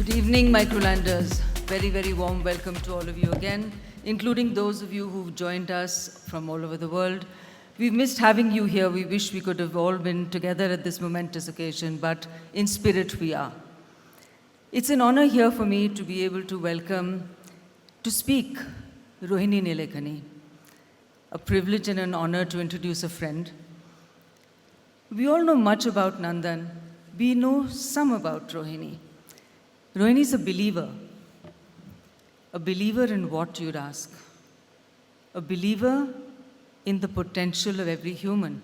Good evening, Microlanders. Very, very warm welcome to all of you again, including those of you who've joined us from all over the world. We've missed having you here. We wish we could have all been together at this momentous occasion, but in spirit we are. It's an honor here for me to be able to welcome, to speak, Rohini Nilekani. A privilege and an honor to introduce a friend. We all know much about Nandan. We know some about Rohini. Rohini is a believer in what you'd ask, a believer in the potential of every human.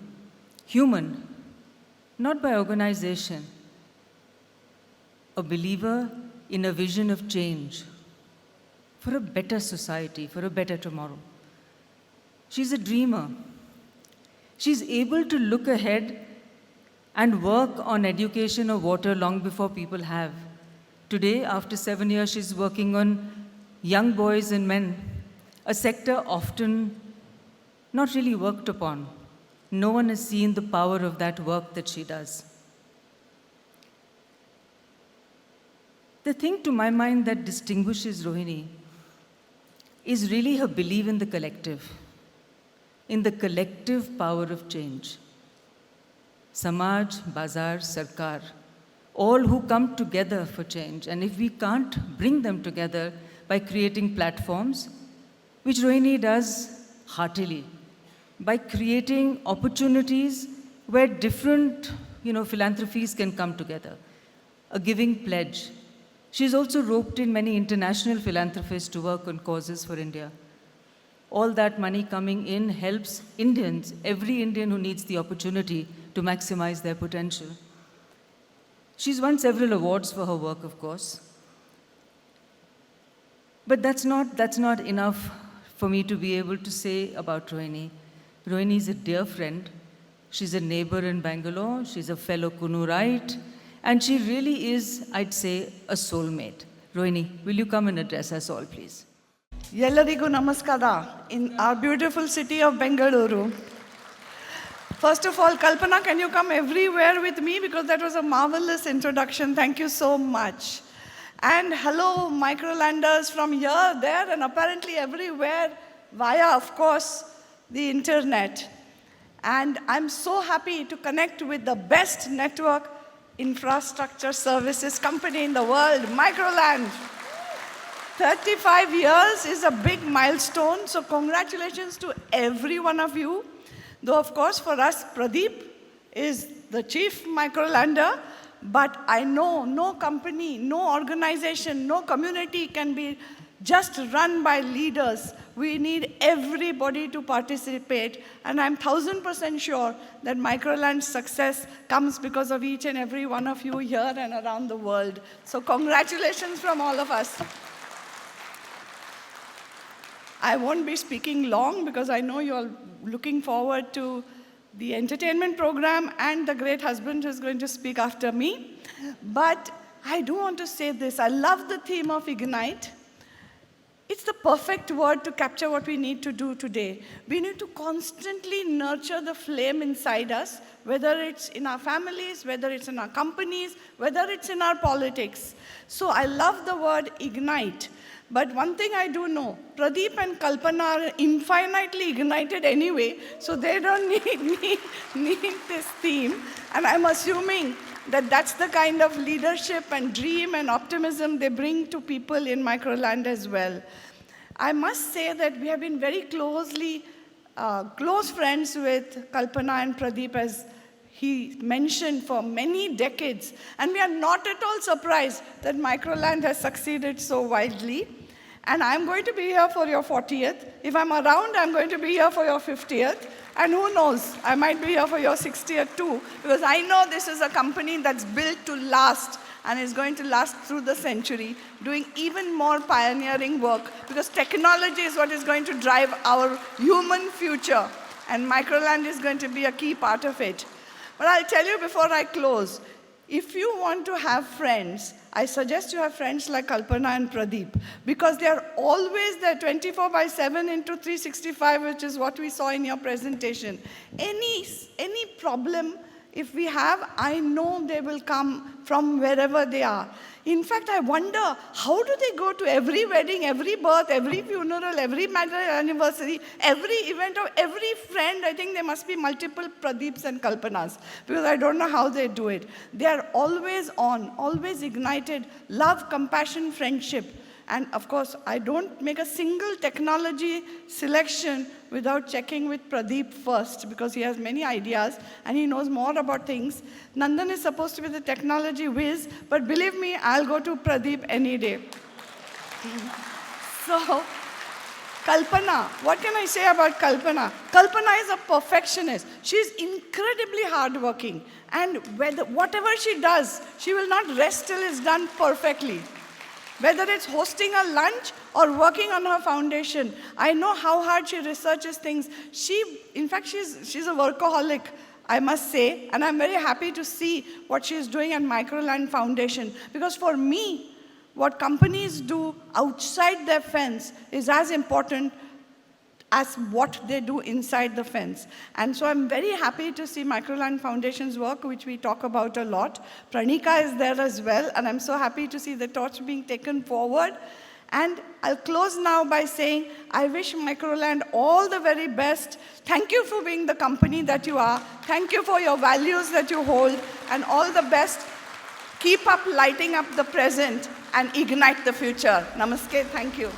Human, not by organization, a believer in a vision of change for a better society, for a better tomorrow. She's a dreamer. She's able to look ahead and work on education or water long before people have. Today, after 7 years, she's working on young boys and men, a sector often not really worked upon. No one has seen the power of that work that she does. The thing to my mind that distinguishes Rohini is really her belief in the collective power of change. Samaj, Bazar, Sarkar, all who come together for change. And if we can't bring them together by creating platforms, which Rohini does heartily, by creating opportunities where different philanthropies can come together, a giving pledge. She's also roped in many international philanthropists to work on causes for India. All that money coming in helps Indians, every Indian who needs the opportunity to maximize their potential. She's won several awards for her work, of course. But that's not enough for me to be able to say about Rohini. Rohini is a dear friend. She's a neighbor in Bangalore. She's a fellow Kunurite. And she really is, I'd say, a soulmate. Rohini, will you come and address us all, please? Yellarigu namaskara in our beautiful city of Bengaluru. First of all, Kalpana, can you come everywhere with me? Because that was a marvelous introduction. Thank you so much. And hello, Microlanders from here, there, and apparently everywhere via, of course, the internet. And I'm so happy to connect with the best network infrastructure services company in the world, Microland. 35 years is a big milestone, so congratulations to every one of you. Though, of course, for us, Pradeep is the chief Microlander, but I know no company, no organization, no community can be just run by leaders. We need everybody to participate, and I'm 1000% sure that Microland's success comes because of each and every one of you here and around the world. So congratulations from all of us. I won't be speaking long because I know you're looking forward to the entertainment program and the great husband who's going to speak after me. But I do want to say this. I love the theme of Ignite. It's the perfect word to capture what we need to do today. We need to constantly nurture the flame inside us, whether it's in our families, whether it's in our companies, whether it's in our politics. So I love the word ignite. But one thing I do know, Pradeep and Kalpana are infinitely ignited anyway, so they don't need this theme. And I'm assuming that that's the kind of leadership and dream and optimism they bring to people in Microland as well. I must say that we have been very close friends with Kalpana and Pradeep, as he mentioned, for many decades. And we are not at all surprised that Microland has succeeded so widely. And I'm going to be here for your 40th. If I'm around, I'm going to be here for your 50th. And who knows, I might be here for your 60th too, because I know this is a company that's built to last and is going to last through the century, doing even more pioneering work, because technology is what is going to drive our human future. And Microland is going to be a key part of it. But I'll tell you before I close, if you want to have friends, I suggest you have friends like Kalpana and Pradeep, because they are always there 24/7 into 365, which is what we saw in your presentation. Any problem, if we have, I know they will come from wherever they are. In fact, I wonder, how do they go to every wedding, every birth, every funeral, every marriage anniversary, every event of every friend? I think there must be multiple Pradeeps and Kalpanas, because I don't know how they do it. They are always on, always ignited, love, compassion, friendship. And of course, I don't make a single technology selection without checking with Pradeep first, because he has many ideas and he knows more about things. Nandan is supposed to be the technology whiz, but believe me, I'll go to Pradeep any day. So, Kalpana, what can I say about Kalpana? Kalpana is a perfectionist. She's incredibly hardworking. And whatever she does, she will not rest till it's done perfectly. Whether it's hosting a lunch or working on her foundation, I know how hard she researches things. In fact, she's a workaholic, I must say, and I'm very happy to see what she's doing at Microland Foundation. Because for me, what companies do outside their fence is as important as what they do inside the fence. And so I'm very happy to see Microland Foundation's work, which we talk about a lot. Pranika is there as well, and I'm so happy to see the torch being taken forward. And I'll close now by saying, I wish Microland all the very best. Thank you for being the company that you are. Thank you for your values that you hold, and all the best. Keep up lighting up the present and ignite the future. Namaste, thank you.